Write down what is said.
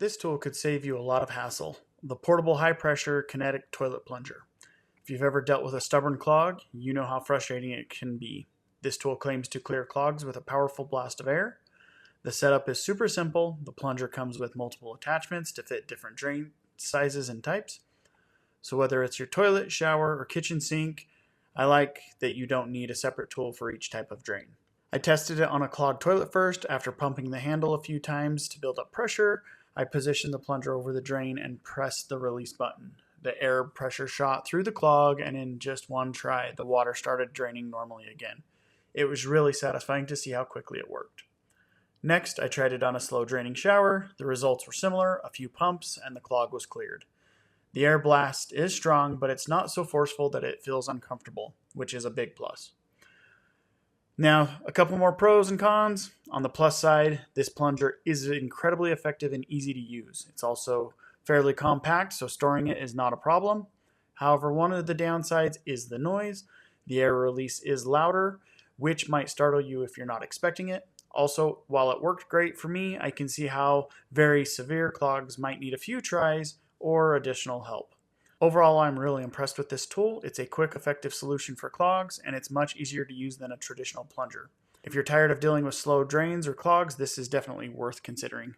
This tool could save you a lot of hassle. The portable high-pressure Kinetic toilet plunger. If you've ever dealt with a stubborn clog, you know how frustrating it can be. This tool claims to clear clogs with a powerful blast of air. The setup is super simple. The plunger comes with multiple attachments to fit different drain sizes and types. So whether it's your toilet, shower, or kitchen sink, I like that you don't need a separate tool for each type of drain. I tested it on a clogged toilet first. After pumping the handle a few times to build up pressure, I positioned the plunger over the drain and pressed the release button. The air pressure shot through the clog, and in just one try, the water started draining normally again. It was really satisfying to see how quickly it worked. Next, I tried it on a slow draining shower. The results were similar, a few pumps, and the clog was cleared. The air blast is strong, but it's not so forceful that it feels uncomfortable, which is a big plus. Now, a couple more pros and cons. On the plus side, this plunger is incredibly effective and easy to use. It's also fairly compact, so storing it is not a problem. However, one of the downsides is the noise. The air release is louder, which might startle you if you're not expecting it. Also, while it worked great for me, I can see how very severe clogs might need a few tries or additional help. Overall, I'm really impressed with this tool. It's a quick, effective solution for clogs, and it's much easier to use than a traditional plunger. If you're tired of dealing with slow drains or clogs, this is definitely worth considering.